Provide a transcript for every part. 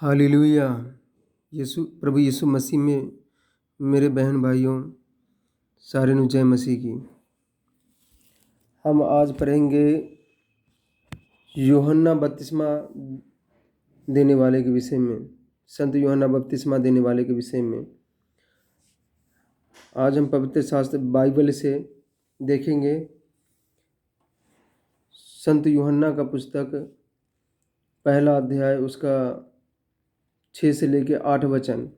Hallelujah. प्रभु यीशु मसीह में मेरे बहन भाइयों सारे नु जय मसीह की। हम आज पढ़ेंगे यूहन्ना बपतिस्मा देने वाले के विषय में, संत यूहन्ना बपतिस्मा देने वाले के विषय में। आज हम पवित्र शास्त्र बाइबल से देखेंगे संत यूहन्ना का पुस्तक पहला अध्याय उसका 6 से लेकर 8 वचन।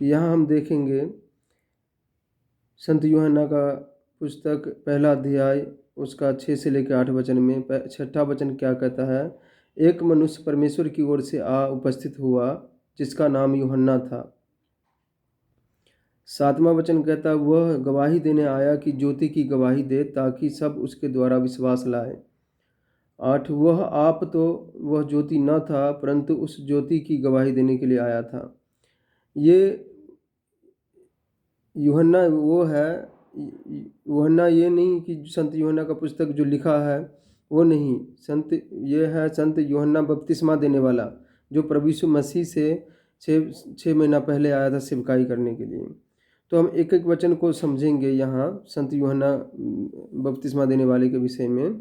यहाँ हम देखेंगे संत यूहन्ना का पुस्तक पहला अध्याय उसका 6 से लेकर 8 वचन में 6वां वचन क्या कहता है। एक मनुष्य परमेश्वर की ओर से आ उपस्थित हुआ जिसका नाम यूहन्ना था। 7वां वचन कहता है वह गवाही देने आया कि ज्योति की गवाही दे ताकि सब उसके द्वारा विश्वास लाए। 8 वह आप तो वह ज्योति न था परंतु उस ज्योति की गवाही देने के लिए आया था। ये यूहन्ना वो है, यूहन्ना ये नहीं कि संत यूहन्ना का पुस्तक जो लिखा है वो नहीं, संत ये है संत यूहन्ना बपतिस्मा देने वाला जो प्रभु यीशु मसीह से 6 महीना पहले आया था सेवकाई करने के लिए। तो हम एक एक वचन को समझेंगे यहाँ संत यूहन्ना बपतिस्मा देने वाले के विषय में।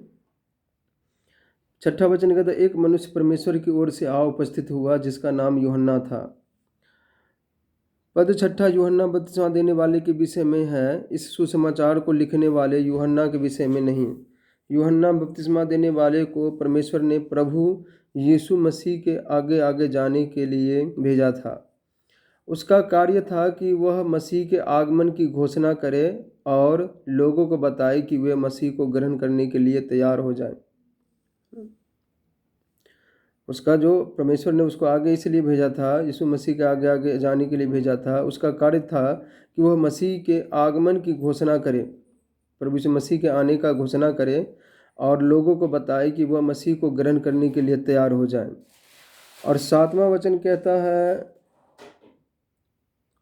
6वां वचन कहता है एक मनुष्य परमेश्वर की ओर से आ उपस्थित हुआ जिसका नाम यूहन्ना था। पद 6 यूहन्ना बपतिस्मा देने वाले के विषय में है, इस सुसमाचार को लिखने वाले यूहन्ना के विषय में नहीं। यूहन्ना बपतिस्मा देने वाले को परमेश्वर ने प्रभु यीशु मसीह के आगे आगे जाने के लिए भेजा था। उसका कार्य था कि वह मसीह के आगमन की घोषणा करे और लोगों को बताए कि वे मसीह को ग्रहण करने के लिए तैयार हो जाएं। उसका जो परमेश्वर ने उसको आगे इसलिए भेजा था, यीशु मसीह के आगे आगे जाने के लिए भेजा था। उसका कार्य था कि वह मसीह के आगमन की घोषणा करे, प्रभु यीशु मसीह के आने का घोषणा करे और लोगों को बताए कि वह मसीह को ग्रहण करने के लिए तैयार हो जाएं। और 7वां वचन कहता है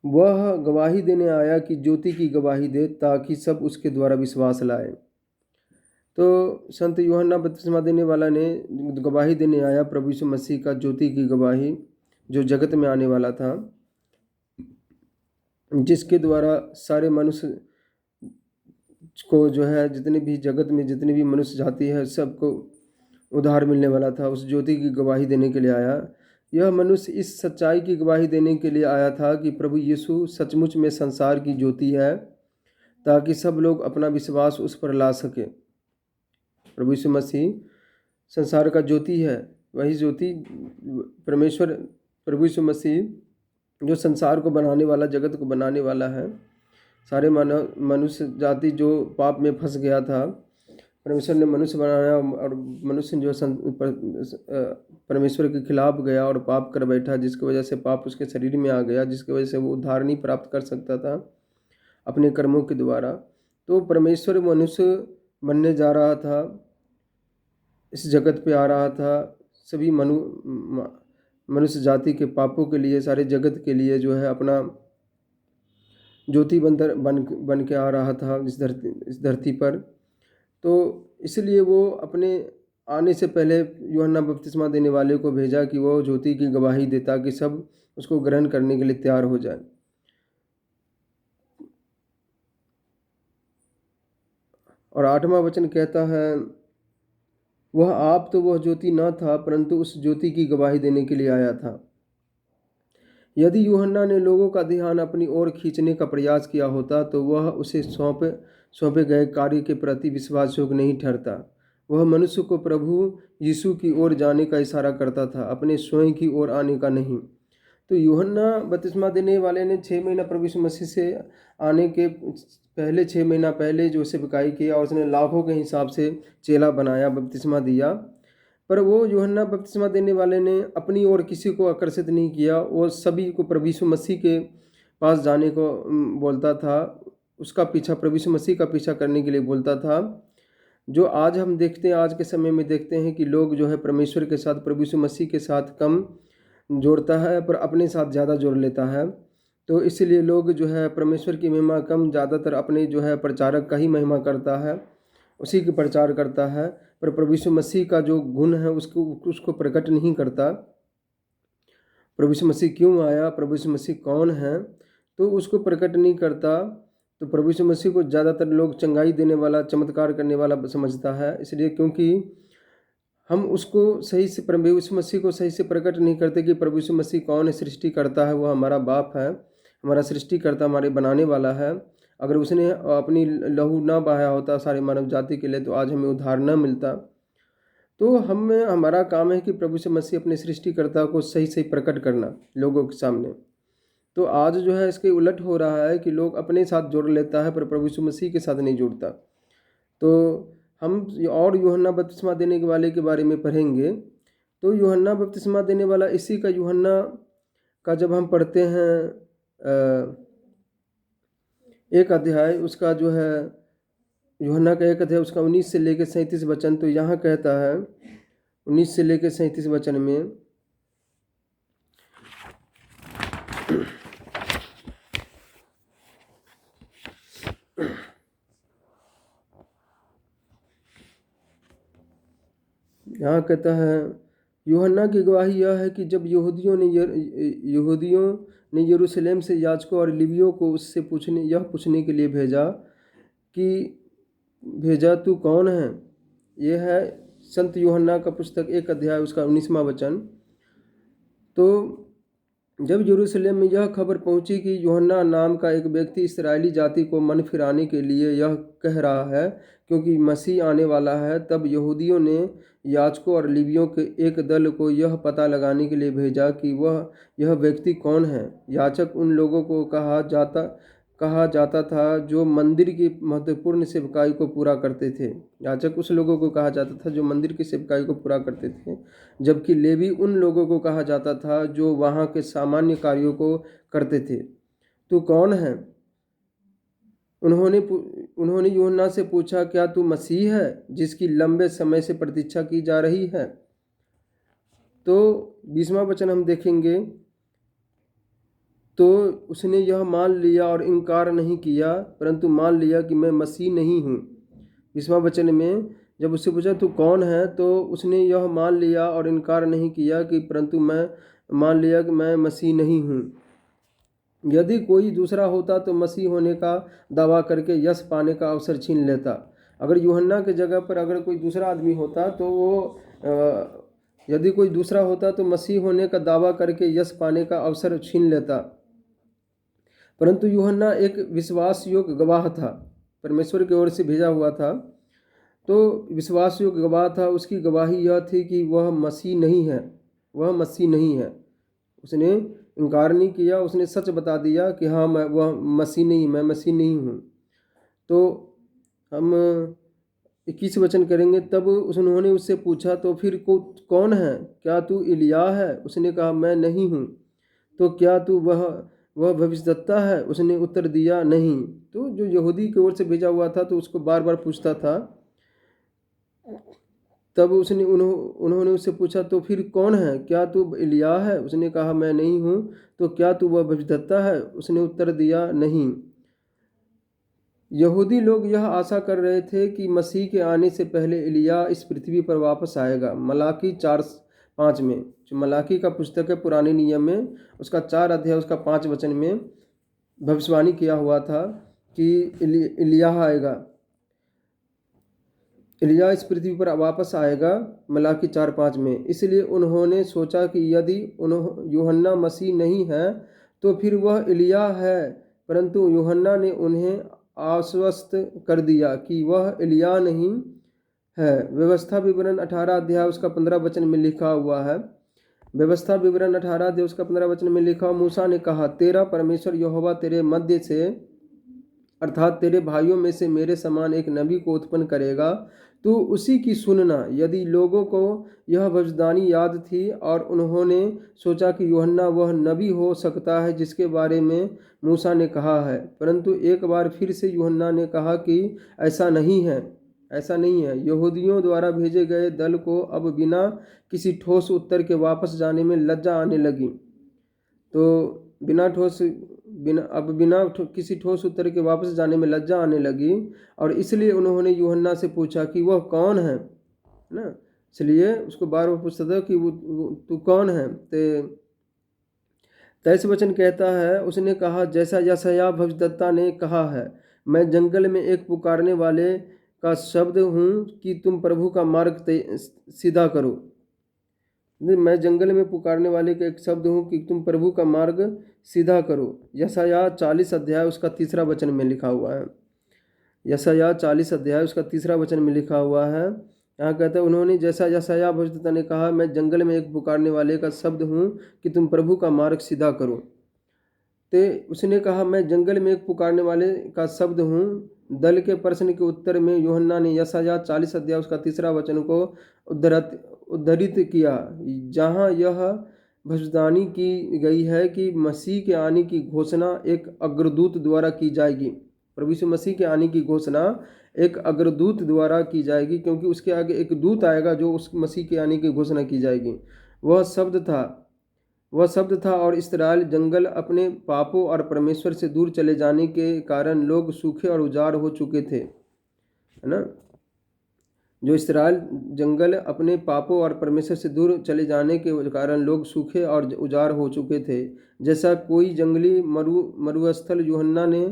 वह गवाही देने आया कि ज्योति की गवाही दे ताकि सब उसके द्वारा विश्वास लाए। तो संत यूहन्ना बपतिस्मा देने वाला ने गवाही देने आया प्रभु यीशु मसीह का ज्योति की गवाही जो जगत में आने वाला था, जिसके द्वारा सारे मनुष्य को जो है जितने भी जगत में जितनी भी मनुष्य जाति है सबको उद्धार मिलने वाला था। उस ज्योति की गवाही देने के लिए आया। यह मनुष्य इस सच्चाई की गवाही देने के लिए आया था कि प्रभु यीशु सचमुच में संसार की ज्योति है ताकि सब लोग अपना विश्वास उस पर ला सके। प्रभु यीशु मसीह संसार का ज्योति है, वही ज्योति परमेश्वर प्रभु यीशु मसीह जो संसार को बनाने वाला, जगत को बनाने वाला है। सारे मनुष्य जाति जो पाप में फंस गया था, परमेश्वर ने मनुष्य बनाया और मनुष्य जो परमेश्वर के खिलाफ गया और पाप कर बैठा, जिसकी वजह से पाप उसके शरीर में आ गया, जिसकी वजह से वो उद्धार नहीं प्राप्त कर सकता था अपने कर्मों के द्वारा। तो परमेश्वर मनुष्य बनने जा रहा था, इस जगत पे आ रहा था, सभी मनुष्य जाति के पापों के लिए, सारे जगत के लिए जो है अपना ज्योति बन के आ रहा था इस धरती पर। तो इसलिए वो अपने आने से पहले यूहन्ना बपतिस्मा देने वाले को भेजा कि वो ज्योति की गवाही दे ताकि सब उसको ग्रहण करने के लिए तैयार हो जाए। और 8वां वचन कहता है वह आप तो वह ज्योति न था परंतु उस ज्योति की गवाही देने के लिए आया था। यदि यूहन्ना ने लोगों का ध्यान अपनी ओर खींचने का प्रयास किया होता तो वह उसे सौंपे गए कार्य के प्रति विश्वासयोग्य नहीं ठहरता। वह मनुष्य को प्रभु यीशु की ओर जाने का इशारा करता था, अपने स्वयं की ओर आने का नहीं। तो यूहन्ना बपतिस्मा देने वाले ने 6 महीना प्रभु यीशु मसीह से आने के पहले 6 महीना पहले जो सेवकाई किया और उसने लाखों के हिसाब से चेला बनाया, बपतिस्मा दिया। पर वो यूहन्ना बपतिस्मा देने वाले ने अपनी ओर किसी को आकर्षित नहीं किया, वो सभी को प्रभु यीशु मसीह के पास जाने को बोलता था, उसका पीछा, प्रभु यीशु मसीह का पीछा करने के लिए बोलता था। जो आज हम देखते हैं, आज के समय में देखते हैं कि लोग जो है परमेश्वर के साथ, प्रभु यीशु मसीह के साथ कम जोड़ता है पर अपने साथ ज़्यादा जोड़ लेता है। तो इसलिए लोग जो है परमेश्वर की महिमा कम, ज़्यादातर अपने जो है प्रचारक का ही महिमा करता है, उसी के प्रचार करता है। पर प्रभु यीशु मसीह का जो गुण है उसको प्रकट नहीं करता। प्रभु यीशु मसीह क्यों आया, प्रभु यीशु मसीह कौन है, तो उसको प्रकट नहीं करता। तो प्रभु यीशु मसीह को ज़्यादातर लोग चंगाई देने वाला, चमत्कार करने वाला समझता है, इसलिए क्योंकि हम उसको सही से, प्रभु यीशु मसीह को सही से प्रकट नहीं करते कि प्रभु यीशु मसीह कौन है, सृष्टि करता है, वह हमारा बाप है, हमारा सृष्टिकर्ता, हमारे बनाने वाला है। अगर उसने अपनी लहू ना बहाया होता सारी मानव जाति के लिए, तो आज हमें उद्धार न मिलता। तो हमारा काम है कि प्रभु यीशु मसीह अपने सृष्टिकर्ता को सही सही प्रकट करना लोगों के सामने। तो आज जो है इसके उलट हो रहा है कि लोग अपने साथ जोड़ लेता है पर प्रभु यीशु मसीह के साथ नहीं जुड़ता। तो हम और यूहन्ना बपतिस्मा देने वाले के बारे में पढ़ेंगे। तो यूहन्ना बपतिस्मा देने वाला, इसी का यूहन्ना का जब हम पढ़ते हैं एक अध्याय उसका जो है, यूहन्ना का एक अध्याय उसका 19 से लेकर 37 वचन, तो यहाँ कहता है 19 से लेकर 37 वचन में, यहाँ कहता है, यूहन्ना की गवाही यह है कि जब यहूदियों ने यरूशलेम से याजकों और लेवियों को उससे पूछने के लिए भेजा तू कौन है। यह है संत यूहन्ना का पुस्तक 1 अध्याय उसका 19वां वचन। तो जब यरूशलेम में यह खबर पहुंची कि यूहन्ना नाम का एक व्यक्ति इस्राएली जाति को मन फिराने के लिए यह कह रहा है क्योंकि मसीह आने वाला है, तब यहूदियों ने याजकों और लेवियों के एक दल को यह पता लगाने के लिए भेजा कि यह व्यक्ति कौन है। याजक उन लोगों को कहा जाता था जो मंदिर की महत्वपूर्ण सेवकाई को पूरा करते थे। याजक उस लोगों को कहा जाता था जो मंदिर की सेवकाई को पूरा करते थे, जबकि लेवी उन लोगों को कहा जाता था जो वहाँ के सामान्य कार्यों को करते थे। तू कौन है? उन्होंने यूहन्ना से पूछा, क्या तू मसीह है जिसकी लंबे समय से प्रतीक्षा की जा रही है? तो 20वां वचन हम देखेंगे। तो उसने यह मान लिया और इनकार नहीं किया, परंतु मान लिया कि मैं मसीह नहीं हूँ। 20वां वचन में जब उससे पूछा तू कौन है, तो उसने यह मान लिया और इनकार नहीं किया कि परंतु मैं मान लिया कि मैं मसीह नहीं हूँ। यदि कोई दूसरा होता तो मसीह होने का दावा करके यश पाने का अवसर छीन लेता। अगर यूहन्ना के जगह पर अगर कोई दूसरा आदमी होता तो यदि कोई दूसरा होता तो मसीह होने का दावा करके यश पाने का अवसर छीन लेता। परंतु यूहन्ना एक विश्वास योग्य गवाह था, परमेश्वर की ओर से भेजा हुआ था, तो विश्वास योग्य गवाह था। उसकी गवाही यह थी कि वह मसीह नहीं है। उसने इनकार नहीं किया, उसने सच बता दिया कि हाँ मैं मसीह नहीं हूँ। तो हम 21 वचन करेंगे। तब उन्होंने उससे पूछा, तो फिर कौन है? क्या तू एलिया है? उसने कहा, मैं नहीं हूँ। तो क्या तू वह भविष्यद्वक्ता है? उसने उत्तर दिया, नहीं। तो जो यहूदी की ओर से भेजा हुआ था तो उसको बार बार पूछता था। तब उन्होंने उससे पूछा, तो फिर कौन है? क्या तू एलिया है? उसने कहा, मैं नहीं हूँ। तो क्या तू वह भविष्यद्वक्ता है? उसने उत्तर दिया, नहीं। यहूदी लोग यह आशा कर रहे थे कि मसीह के आने से पहले एलिया इस पृथ्वी पर वापस आएगा। मलाकी 4:5 में, जो मलाकी का पुस्तक है पुराने नियम में, उसका 4 अध्याय उसका 5 वचन में भविष्यवाणी किया हुआ था कि एलिया आएगा, एलिया इस पृथ्वी पर वापस आएगा, मलाकी 4:5 में। इसलिए उन्होंने सोचा कि यदि यूहन्ना मसीह नहीं है तो फिर वह एलिया है, परंतु यूहन्ना ने उन्हें आश्वस्त कर दिया कि वह एलिया नहीं है। व्यवस्था विवरण 18 अध्याय उसका 15 वचन में लिखा हुआ है। व्यवस्था विवरण 18 अध्याय उसका 15 वचन में लिखा, मूसा ने कहा, तेरा परमेश्वर यहोवा तेरे मध्य से अर्थात तेरे भाइयों में से मेरे समान एक नबी को उत्पन्न करेगा, तू उसी की सुनना। यदि लोगों को यह भविष्यवाणी याद थी और उन्होंने सोचा कि यूहन्ना वह नबी हो सकता है जिसके बारे में मूसा ने कहा है, परंतु एक बार फिर से यूहन्ना ने कहा कि ऐसा नहीं है। यहूदियों द्वारा भेजे गए दल को अब बिना किसी ठोस उत्तर के वापस जाने में लज्जा आने लगी। तो बिना किसी ठोस उत्तर के वापस जाने में लज्जा आने लगी, और इसलिए उन्होंने यूहन्ना से पूछा कि वह कौन है। है ना। इसलिए उसको बार बार पूछता था कि वो तू कौन है। 23 वचन कहता है, उसने कहा जैसा यशायाह भविष्यद्वक्ता ने कहा है, मैं जंगल में एक पुकारने वाले का शब्द हूँ कि तुम प्रभु का मार्ग सीधा करो। मैं जंगल में पुकारने वाले का एक शब्द हूँ कि तुम प्रभु का मार्ग सीधा करो। यशायाह 40 अध्याय उसका 3 वचन में लिखा हुआ है। यशायाह 40 अध्याय उसका 3 वचन में लिखा हुआ है। यहाँ कहता है, उन्होंने जैसा यशायाह भविष्यद्वक्ता ने कहा, मैं जंगल में एक पुकारने वाले का शब्द हूँ कि तुम प्रभु का मार्ग सीधा करो। तो उसने कहा, मैं जंगल में एक पुकारने वाले का शब्द हूँ। दल के प्रश्न के उत्तर में यूहन्ना ने यशायाह 40 अध्याय उसका 3 वचन को उद्धृत किया, जहाँ यह भविष्यवाणी की गई है कि मसीह के आने की घोषणा एक अग्रदूत द्वारा की जाएगी। प्रभु यीशु मसीह के आने की घोषणा एक अग्रदूत द्वारा की जाएगी, क्योंकि उसके आगे एक दूत आएगा जो उस मसीह के आने की घोषणा की जाएगी। वह शब्द था और इस्राएल जंगल अपने पापों और परमेश्वर से दूर चले जाने के कारण लोग सूखे और उजाड़ हो चुके थे, है ना। जो इस्राएल जंगल अपने पापों और परमेश्वर से दूर चले जाने के कारण लोग सूखे और उजाड़ हो चुके थे। जैसा कोई जंगली मरुस्थल, यूहन्ना ने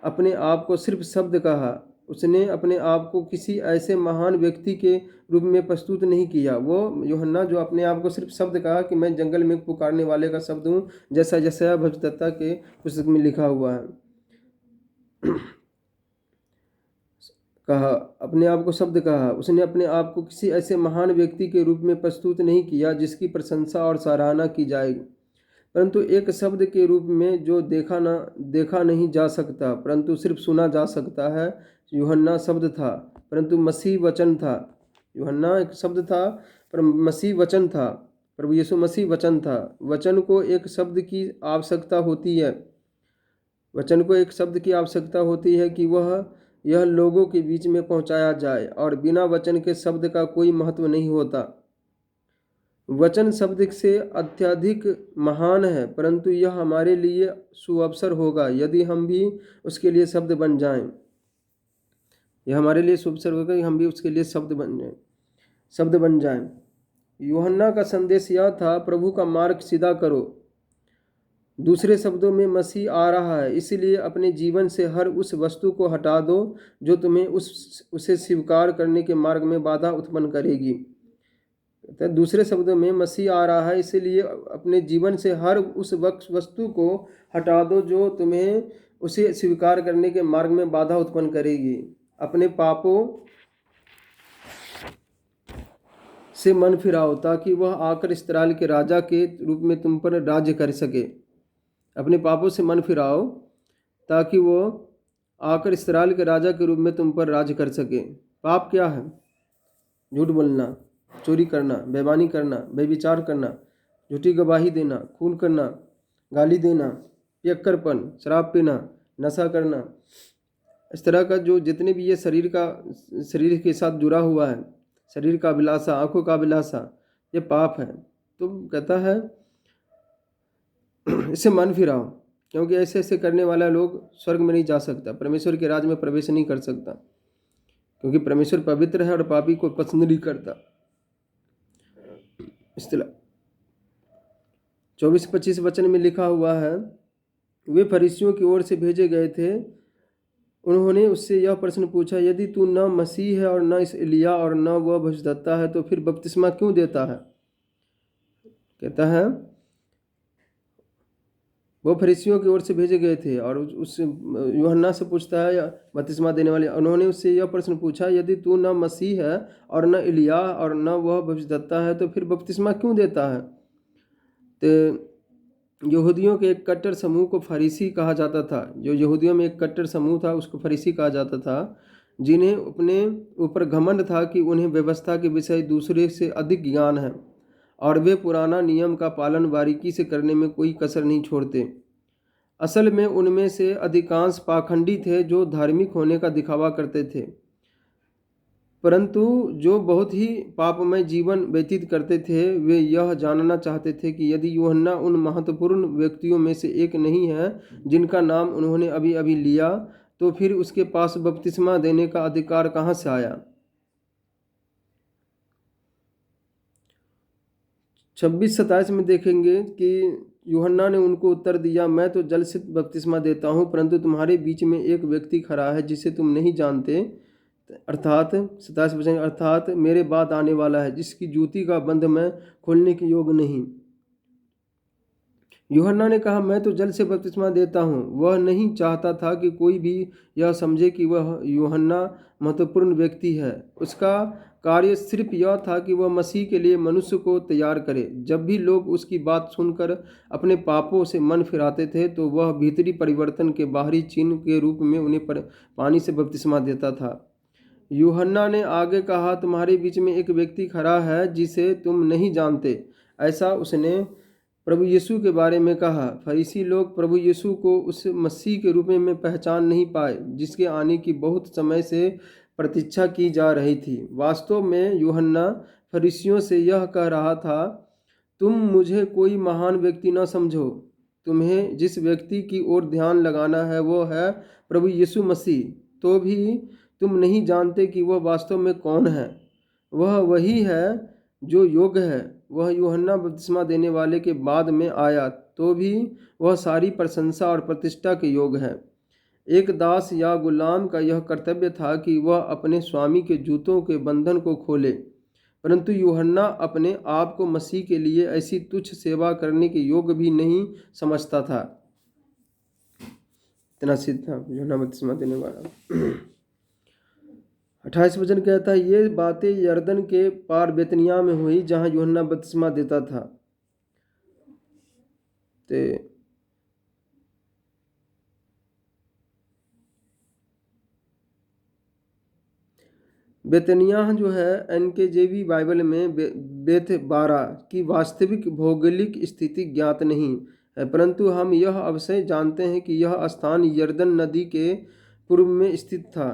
अपने आप को सिर्फ शब्द कहा। उसने अपने आप को किसी ऐसे महान व्यक्ति के रूप में प्रस्तुत नहीं किया। वो यूहन्ना जो अपने आप को सिर्फ शब्द कहा कि मैं जंगल में पुकारने वाले का शब्द हूँ, जैसा यशायाह भविष्यद्वक्ता के पुस्तक में लिखा हुआ है। कहा, अपने आप को शब्द कहा। उसने अपने आप को किसी ऐसे महान व्यक्ति के रूप में प्रस्तुत नहीं किया जिसकी प्रशंसा और सराहना की जाएगी, परंतु एक शब्द के रूप में जो देखा नहीं जा सकता, परंतु सिर्फ सुना जा सकता है। यूहन्ना शब्द था, परंतु मसीह वचन था। यूहन्ना एक शब्द था, पर मसीह वचन था। प्रभु यीशु मसीह वचन था। वचन को एक शब्द की आवश्यकता होती है। वचन को एक शब्द की आवश्यकता होती है कि यह लोगों के बीच में पहुंचाया जाए, और बिना वचन के शब्द का कोई महत्व नहीं होता। वचन शब्द से अत्यधिक महान है, परंतु यह हमारे लिए सुअवसर होगा यदि हम भी उसके लिए शब्द बन जाएं। यह हमारे लिए सुअवसर होगा कि हम भी उसके लिए शब्द बन जाएं। यूहन्ना का संदेश यह था, प्रभु का मार्ग सीधा करो। दूसरे शब्दों में, मसीह आ रहा है, इसलिए अपने जीवन से हर उस वस्तु को हटा दो जो तुम्हें उसे स्वीकार करने के मार्ग में बाधा उत्पन्न करेगी। दूसरे शब्दों में, मसीह आ रहा है, इसलिए अपने जीवन से हर उस वस्तु को हटा दो जो तुम्हें उसे स्वीकार करने के मार्ग में बाधा उत्पन्न करेगी। अपने पापों से मन फिराओ ताकि वह आकर इस्राएल के राजा के रूप में तुम पर राज्य कर सके। अपने पापों से मन फिराओ ताकि वो आकर इस्राएल के राजा के रूप में तुम पर राज्य कर सके। पाप क्या है? झूठ बोलना, चोरी करना, बेईमानी करना, बेविचार करना, झूठी गवाही देना, खून करना, गाली देना, पियक्कड़पन, शराब पीना, नशा करना। इस तरह का जो जितने भी ये शरीर के साथ जुड़ा हुआ है, शरीर का अभिलाषा, आंखों का अभिलाषा, ये पाप है। तो कहता है इससे मन फिराओ, क्योंकि ऐसे ऐसे करने वाला लोग स्वर्ग में नहीं जा सकता, परमेश्वर के राज में प्रवेश नहीं कर सकता, क्योंकि परमेश्वर पवित्र है और पापी को पसंद नहीं करता। इस तरह 24-25 वचन में लिखा हुआ है, वे फरीसियों की ओर से भेजे गए थे। उन्होंने उससे यह प्रश्न पूछा, यदि तू न मसीह है और न इस एलिया और न वह भविष्यद्वक्ता है तो फिर बपतिस्मा क्यों देता है? कहता है वो फरीसियों की ओर से भेजे गए थे और उस यूहन्ना से पूछता है बपतिस्मा देने वाले। उन्होंने उससे यह प्रश्न पूछा, यदि तू न मसीह है और न एलिया और न वह भविष्यद्वक्ता है तो फिर बपतिस्मा क्यों देता है? तो यहूदियों के एक कट्टर समूह को फरीसी कहा जाता था। जो यहूदियों में एक कट्टर समूह था उसको फरीसी कहा जाता था, जिन्हें अपने ऊपर घमंड था कि उन्हें व्यवस्था के विषय दूसरे से अधिक ज्ञान है और वे पुराना नियम का पालन बारीकी से करने में कोई कसर नहीं छोड़ते। असल में उनमें से अधिकांश पाखंडी थे जो धार्मिक होने का दिखावा करते थे, परंतु जो बहुत ही पापमय जीवन व्यतीत करते थे। वे यह जानना चाहते थे कि यदि यूहन्ना उन महत्वपूर्ण व्यक्तियों में से एक नहीं है जिनका नाम उन्होंने अभी अभी लिया, तो फिर उसके पास बपतिस्मा देने का अधिकार कहाँ से आया? 26-27 में देखेंगे कि यूहन्ना ने उनको उत्तर दिया, मैं तो जल से बपतिस्मा देता हूँ, परंतु तुम्हारे बीच में एक व्यक्ति खड़ा है जिसे तुम नहीं जानते, अर्थात 27 वचन, अर्थात मेरे बाद आने वाला है जिसकी जूती का बंध मैं खोलने के योग्य नहीं। यूहन्ना ने कहा, मैं तो जल से बपतिस्मा देता हूँ। वह नहीं चाहता था कि कोई भी यह समझे कि वह यूहन्ना महत्वपूर्ण व्यक्ति है। उसका कार्य सिर्फ यह था कि वह मसीह के लिए मनुष्य को तैयार करे। जब भी लोग उसकी बात सुनकर अपने पापों से मन फिराते थे तो वह भीतरी परिवर्तन के बाहरी चिन्ह के रूप में उन्हें पानी से बपतिस्मा देता था। यूहन्ना ने आगे कहा, तुम्हारे बीच में एक व्यक्ति खड़ा है जिसे तुम नहीं जानते। ऐसा उसने प्रभु यीशु के बारे में कहा। फरीसी लोग प्रभु यीशु को उस मसीह के रूप में पहचान नहीं पाए जिसके आने की बहुत समय से प्रतीक्षा की जा रही थी। वास्तव में यूहन्ना फरीसियों से यह कह रहा था, तुम मुझे कोई महान व्यक्ति न समझो। तुम्हें जिस व्यक्ति की ओर ध्यान लगाना है वो है प्रभु यीशु मसीह। तो भी तुम नहीं जानते कि वह वास्तव में कौन है। वह वही है जो योग्य है। वह यूहन्ना बपतिस्मा देने वाले के बाद में आया, तो भी वह सारी प्रशंसा और प्रतिष्ठा के योग्य है। एक दास या गुलाम का यह कर्तव्य था कि वह अपने स्वामी के जूतों के बंधन को खोले, परंतु यूहन्ना अपने आप को मसीह के लिए ऐसी तुच्छ सेवा करने के योग्य भी नहीं समझता था। इतना सिद्ध था यूहन्ना बपतिस्मा देने वाला। 28 वचन कहता है, ये बातें यरदन के पार बेतनिया में हुई जहाँ यूहन्ना बपतिस्मा देता था। ते बेतनिया जो है NKJV बाइबल में बेथ बारा की वास्तविक भौगोलिक स्थिति ज्ञात नहीं है, परंतु हम यह अवश्य जानते हैं कि यह स्थान यरदन नदी के पूर्व में स्थित था।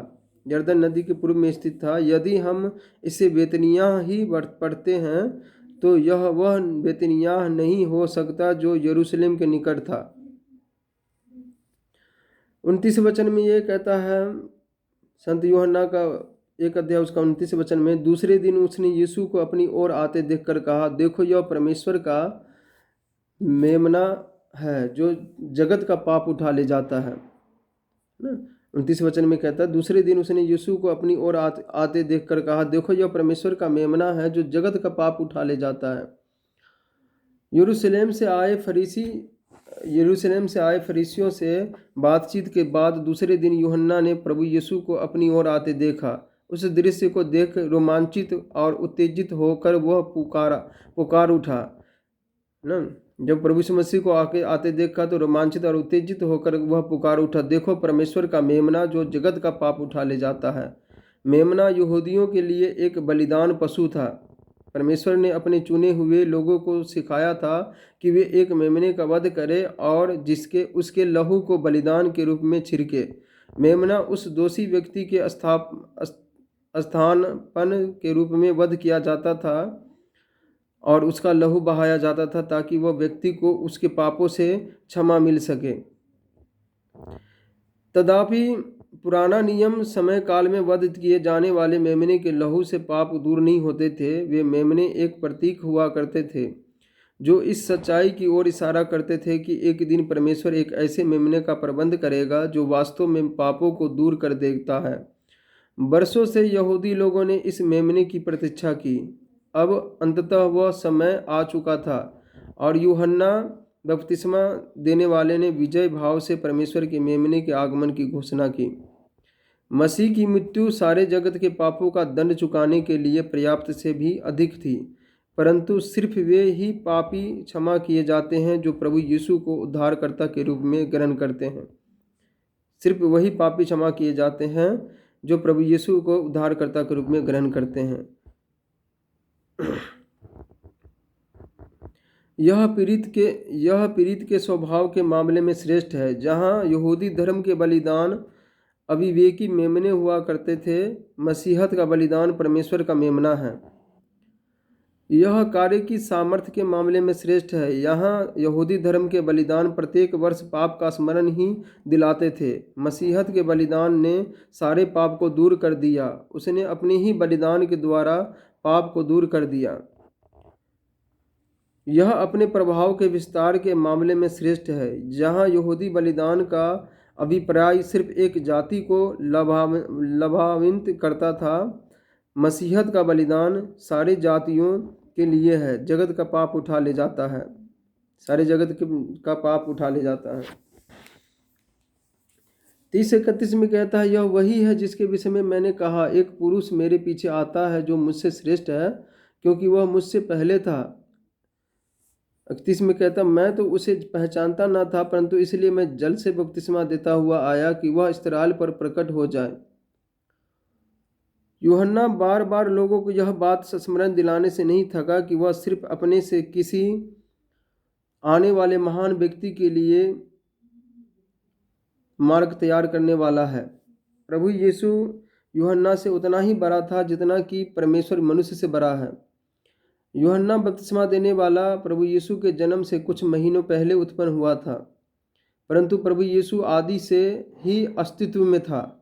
यरदन नदी के पूर्व में स्थित था। यदि हम इसे बेतनिया ही पढ़ते हैं तो यह वह बेतनिया नहीं हो सकता जो यरूशलेम के निकट था। 29 वचन में ये कहता है, संत यूहन्ना का 1 अध्याय उसका 29 वचन में, दूसरे दिन उसने यीशु को अपनी ओर आते देखकर कहा, देखो यह परमेश्वर का मेमना है जो जगत का पाप उठा ले जाता है ना। 29 वचन में कहता है, दूसरे दिन उसने यीशु को अपनी ओर आते देखकर कहा, देखो यह परमेश्वर का मेमना है जो जगत का पाप उठा ले जाता है। यरूशलेम से आए फरीसियों से बातचीत के बाद दूसरे दिन यूहन्ना ने प्रभु यीशु को अपनी ओर आते देखा। उस दृश्य को देख रोमांचित और उत्तेजित होकर वह पुकार उठा ना। जब प्रभु यीशु मसीह को आते देखा तो रोमांचित और उत्तेजित होकर वह पुकार उठा, देखो परमेश्वर का मेमना जो जगत का पाप उठा ले जाता है। मेमना यहूदियों के लिए एक बलिदान पशु था। परमेश्वर ने अपने चुने हुए लोगों को सिखाया था कि वे एक मेमने का वध करें और उसके लहू को बलिदान के रूप में छिड़के। मेमना उस दोषी व्यक्ति के स्थानपन के रूप में वध किया जाता था और उसका लहू बहाया जाता था ताकि वह व्यक्ति को उसके पापों से क्षमा मिल सके। तथापि पुराना नियम समय काल में वध किए जाने वाले मेमने के लहू से पाप दूर नहीं होते थे। वे मेमने एक प्रतीक हुआ करते थे जो इस सच्चाई की ओर इशारा करते थे कि एक दिन परमेश्वर एक ऐसे मेमने का प्रबंध करेगा जो वास्तव में पापों को दूर कर देता है। वर्षों से यहूदी लोगों ने इस मेमने की प्रतीक्षा की। अब अंततः वह समय आ चुका था और यूहन्ना बपतिस्मा देने वाले ने विजय भाव से परमेश्वर के मेमने के आगमन की घोषणा की। मसीह की मृत्यु सारे जगत के पापों का दंड चुकाने के लिए पर्याप्त से भी अधिक थी, परंतु सिर्फ वे ही पापी क्षमा किए जाते हैं जो प्रभु यीशु को उद्धारकर्ता के रूप में ग्रहण करते हैं। सिर्फ वही पापी क्षमा किए जाते हैं जो प्रभु यीशु को उद्धारकर्ता के रूप में ग्रहण करते हैं। यह पीड़ित के स्वभाव के मामले में श्रेष्ठ है। जहाँ यहूदी धर्म के बलिदान अविवेकी मेमने हुआ करते थे, मसीहत का बलिदान परमेश्वर का मेमना है। यह कार्य की सामर्थ्य के मामले में श्रेष्ठ है। यहाँ यहूदी धर्म के बलिदान प्रत्येक वर्ष पाप का स्मरण ही दिलाते थे। मसीहत के बलिदान ने सारे पाप को दूर कर दिया। उसने अपने ही बलिदान के द्वारा पाप को दूर कर दिया। यह अपने प्रभाव के विस्तार के मामले में श्रेष्ठ है। जहाँ यहूदी बलिदान का अभिप्राय सिर्फ एक जाति को लाभान्वित करता था, मसीहत का बलिदान सारे जातियों के लिए है, जगत का पाप उठा ले जाता है, सारे जगत का पाप उठा ले जाता है। 30-31 में कहता है, यह वही है जिसके विषय में मैंने कहा, एक पुरुष मेरे पीछे आता है जो मुझसे श्रेष्ठ है, क्योंकि वह मुझसे पहले था। 31 में कहता, मैं तो उसे पहचानता न था, परंतु इसलिए मैं जल से बपतिस्मा देता हुआ आया कि वह इस्राएल पर प्रकट हो जाए। यूहन्ना बार बार लोगों को यह बात स्मरण दिलाने से नहीं थका कि वह सिर्फ अपने से किसी आने वाले महान व्यक्ति के लिए मार्ग तैयार करने वाला है। प्रभु यीशु यूहन्ना से उतना ही बड़ा था जितना कि परमेश्वर मनुष्य से बड़ा है। यूहन्ना बपतिस्मा देने वाला प्रभु यीशु के जन्म से कुछ महीनों पहले उत्पन्न हुआ था, परंतु प्रभु यीशु आदि से ही अस्तित्व में था।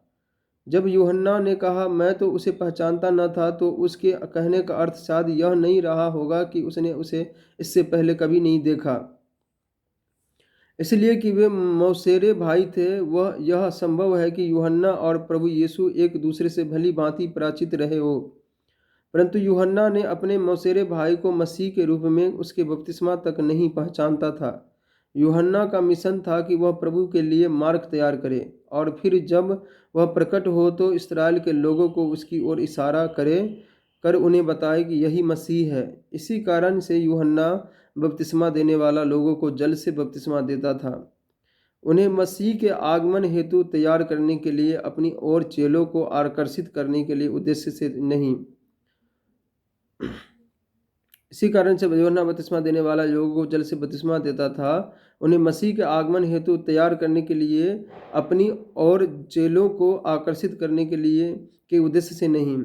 जब यूहन्ना ने कहा मैं तो उसे पहचानता न था, तो उसके कहने का अर्थ शायद यह नहीं रहा होगा कि उसने उसे इससे पहले कभी नहीं देखा, इसलिए कि वे मौसेरे भाई थे। वह यह संभव है कि यूहन्ना और प्रभु यीशु एक दूसरे से भली भांति परिचित रहे हो, परंतु यूहन्ना ने अपने मौसेरे भाई को मसीह के रूप में उसके बपतिस्मा तक नहीं पहचानता था। यूहन्ना का मिशन था कि वह प्रभु के लिए मार्ग तैयार करे और फिर जब वह प्रकट हो तो इस्राएल के लोगों को उसकी ओर इशारा कर उन्हें बताए कि यही मसीह है। इसी कारण से यूहन्ना बपतिस्मा देने वाला लोगों को जल से बपतिस्मा देता था, उन्हें मसीह के आगमन हेतु तैयार करने के लिए, अपनी ओर चेलों को आकर्षित करने के लिए उद्देश्य से नहीं। इसी कारण से यूहन्ना बपतिस्मा देने वाला लोगों को जल से बपतिस्मा देता था, उन्हें मसीह के आगमन हेतु तैयार करने के लिए, अपनी और चेलों को आकर्षित करने के लिए के उद्देश्य से नहीं।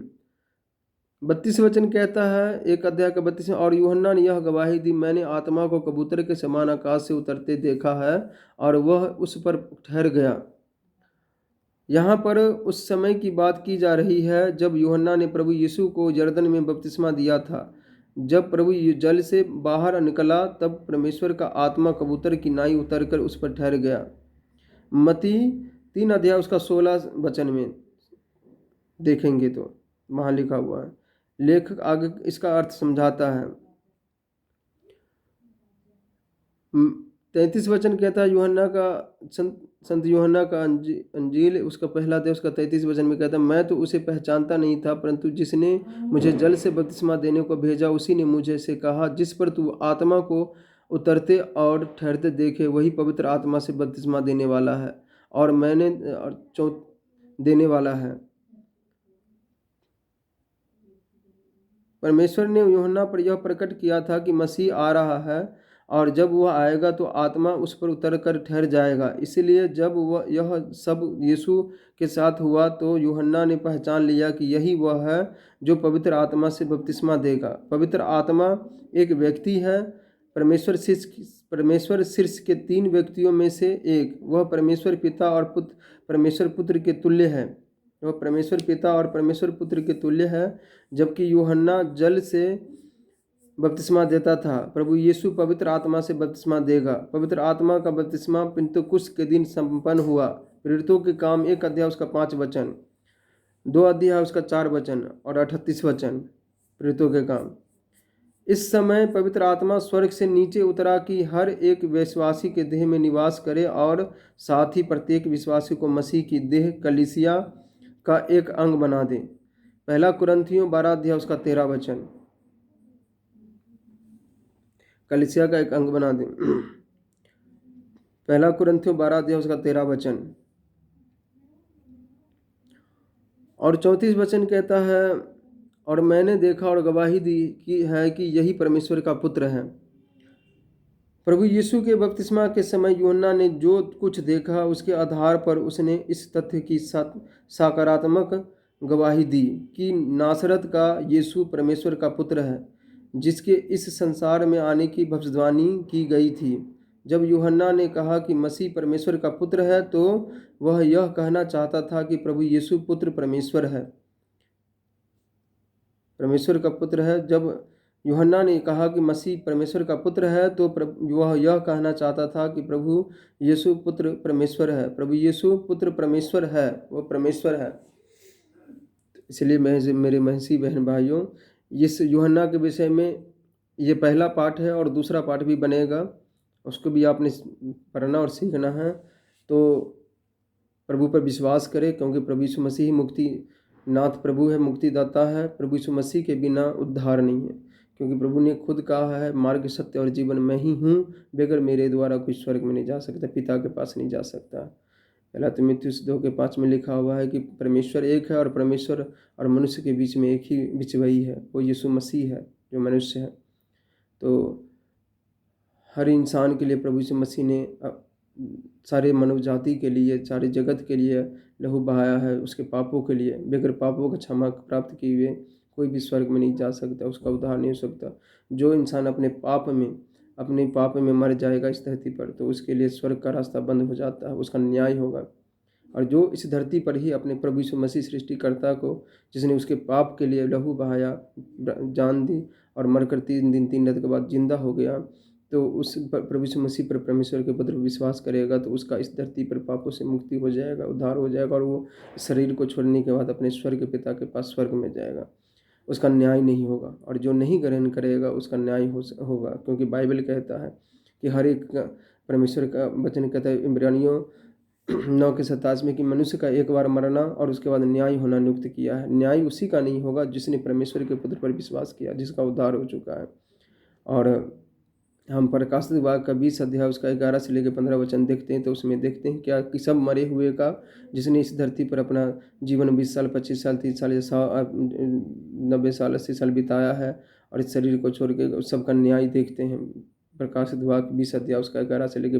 32 वचन कहता है, 1 अध्याय का 32, और यूहन्ना ने यह गवाही दी, मैंने आत्मा को कबूतर के समान आकाश से उतरते देखा है और वह उस पर ठहर गया। यहाँ पर उस समय की बात की जा रही है जब यूहन्ना ने प्रभु यीशु को यरदन में बपतिस्मा दिया था। जब प्रभु जल से बाहर निकला तब परमेश्वर का आत्मा कबूतर की नाई उतरकर उस पर ठहर गया। मत्ती 3 अध्याय उसका 16 वचन में देखेंगे तो वहाँ लिखा हुआ है। लेखक आगे इसका अर्थ समझाता है। 33 वचन कहता है, यूहन्ना का संत यूहन्ना का अंजील उसका पहला अध्याय उसका 33 वचन में कहता है, मैं तो उसे पहचानता नहीं था, परंतु जिसने मुझे जल से बपतिस्मा देने को भेजा उसी ने मुझे से कहा, जिस पर तू आत्मा को उतरते और ठहरते देखे वही पवित्र आत्मा से बपतिस्मा देने वाला है और मैंने देने वाला है। परमेश्वर ने यूहन्ना पर यह प्रकट किया था कि मसीह आ रहा है और जब वह आएगा तो आत्मा उस पर उतर कर ठहर जाएगा। इसलिए जब वह यह सब यीशु के साथ हुआ तो यूहन्ना ने पहचान लिया कि यही वह है जो पवित्र आत्मा से बपतिस्मा देगा। पवित्र आत्मा एक व्यक्ति है, परमेश्वर शीर्ष के 3 व्यक्तियों में से एक। वह परमेश्वर पिता और परमेश्वर पुत्र के तुल्य है। वह परमेश्वर पिता और परमेश्वर पुत्र के तुल्य है। जबकि यूहन्ना जल से बपतिस्मा देता था, प्रभु यीशु पवित्र आत्मा से बपतिस्मा देगा। पवित्र आत्मा का बपतिस्मा पिन्तुकुस के दिन संपन्न हुआ। प्रेरितों के काम 1 अध्याय उसका 5 वचन, 2 अध्याय उसका 4 वचन और 38 वचन। प्रेरितों के काम। इस समय पवित्र आत्मा स्वर्ग से नीचे उतरा कि हर एक विश्वासी के देह में निवास करे और साथ ही प्रत्येक विश्वासी को मसीह की देह कलीसिया का एक अंग बना दे। 1 कुरिन्थियों 12 अध्याय उसका 13 वचन, कलीसिया का एक अंग बना दे। 1 कुरिन्थियों 12 अध्याय उसका 13 वचन और 34 वचन कहता है, और मैंने देखा और गवाही दी कि है कि यही परमेश्वर का पुत्र है। प्रभु यीशु के बपतिस्मा के समय यूहन्ना ने जो कुछ देखा उसके आधार पर उसने इस तथ्य की सकारात्मक गवाही दी कि नासरत का यीशु परमेश्वर का पुत्र है, जिसके इस संसार में आने की भविष्यवाणी की गई थी। जब यूहन्ना ने कहा कि मसीह परमेश्वर का पुत्र है तो वह यह कहना चाहता था कि प्रभु यीशु पुत्र परमेश्वर है, परमेश्वर का पुत्र है। जब यूहन्ना ने कहा कि मसीह परमेश्वर का पुत्र है, तो वह यह कहना चाहता था कि प्रभु यीशु पुत्र परमेश्वर है। प्रभु यीशु पुत्र परमेश्वर है, वो परमेश्वर है। इसलिए मेरे महसी बहन भाइयों, इस यूहन्ना के विषय में ये पहला पाठ है और दूसरा पाठ भी बनेगा, उसको भी आपने पढ़ना और सीखना है। तो प्रभु पर विश्वास करें, क्योंकि प्रभु यीशु मसीह ही मुक्ति नाथ प्रभु है, मुक्तिदाता है। प्रभु यीशु मसीह के बिना उद्धार नहीं है, क्योंकि प्रभु ने खुद कहा है, मार्ग सत्य और जीवन मैं ही हूँ, बगैर मेरे द्वारा कोई स्वर्ग में नहीं जा सकता, पिता के पास नहीं जा सकता। पहला तीमुथियुस 2:5 में लिखा हुआ है कि परमेश्वर एक है और परमेश्वर और मनुष्य के बीच में एक ही बिचवई है, वो यीशु मसीह है जो मनुष्य है। तो हर इंसान के लिए प्रभु यीशु मसीह ने सारे मानव जाति के लिए, सारे जगत के लिए लहू बहाया है, उसके पापों के लिए। बगैर पापों का क्षमा प्राप्त किए हुए कोई भी स्वर्ग में नहीं जा सकता, उसका उद्धार नहीं हो सकता। जो इंसान अपने पाप में मर जाएगा इस धरती पर, तो उसके लिए स्वर्ग का रास्ता बंद हो जाता है, उसका न्याय होगा। और जो इस धरती पर ही अपने प्रभु यीशु मसीह सृष्टिकर्ता को, जिसने उसके पाप के लिए लहू बहाया, जान दी और मरकर 3 दिन 3 रात के बाद जिंदा हो गया, तो उस प्रभु यीशु मसीह पर परमेश्वर के पुत्र विश्वास करेगा, तो उसका इस धरती पर पापों से मुक्ति हो जाएगा, उद्धार हो जाएगा, और वो शरीर को छोड़ने के बाद अपने स्वर्ग पिता के पास स्वर्ग में जाएगा। उसका न्याय नहीं होगा, और जो नहीं ग्रहण करेगा उसका न्याय होगा, क्योंकि बाइबल कहता है कि हर एक परमेश्वर का वचन कहता है इब्रानियों 9:27 में कि मनुष्य का एक बार मरना और उसके बाद न्याय होना नियुक्त किया है। न्याय उसी का नहीं होगा जिसने परमेश्वर के पुत्र पर विश्वास किया, जिसका उद्धार हो चुका है। और हम प्रकाशित वाक्य का 20 अध्याय उसका 11 से लेकर 15 वचन देखते हैं, तो उसमें देखते हैं क्या कि सब मरे हुए का, जिसने इस धरती पर अपना जीवन 20 साल 25 साल 30 साल या 90 साल 80 साल बिताया है, और इस शरीर को छोड़ के सबका न्याय देखते हैं। प्रकाशित वाक्य 20 अध्याय उसका 11 से लेकर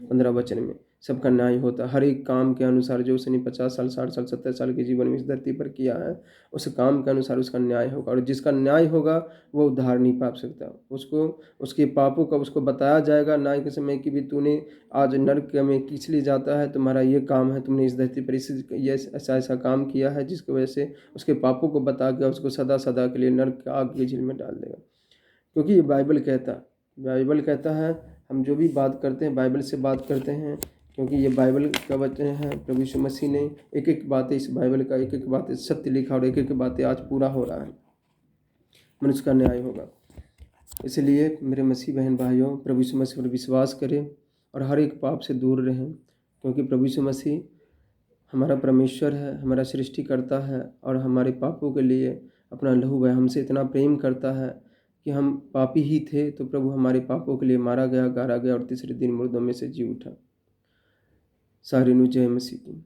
15 वचन में सबका न्याय होता है। हर एक काम के अनुसार जो उसने 50 साल 60 साल 70 साल के जीवन में इस धरती पर किया है, उस काम के अनुसार उसका न्याय होगा। और जिसका न्याय होगा वो उद्धार नहीं पा सकता, उसको उसके पापों का उसको बताया जाएगा न्याय के समय कि भी तूने आज नरक में किस लिए जाता है, तुम्हारा ये काम है, तुमने इस धरती पर ये ऐसा काम किया है, जिसकी वजह से उसके पापों को बता के उसको सदा सदा के लिए नरक आग की झील में डाल देगा। क्योंकि ये बाइबल कहता है, हम जो भी बात करते हैं बाइबल से बात करते हैं, क्योंकि ये बाइबल का वचन है। प्रभु यीशु मसीह ने एक एक बातें इस बाइबल का एक एक बातें सत्य लिखा, और एक एक बातें आज पूरा हो रहा है, मनुष्य का न्याय होगा। इसलिए मेरे मसीह बहन भाइयों, प्रभु यीशु मसीह पर विश्वास करें और हर एक पाप से दूर रहें, क्योंकि प्रभु यीशु मसीह हमारा परमेश्वर है, हमारा सृष्टिकर्ता है, और हमारे पापों के लिए अपना लहू बहाया। हमसे इतना प्रेम करता है कि हम पापी ही थे, तो प्रभु हमारे पापों के लिए मारा गया, गाड़ा गया, और तीसरे दिन मुर्दों में से जी उठा। सारे नु जय मसीह की।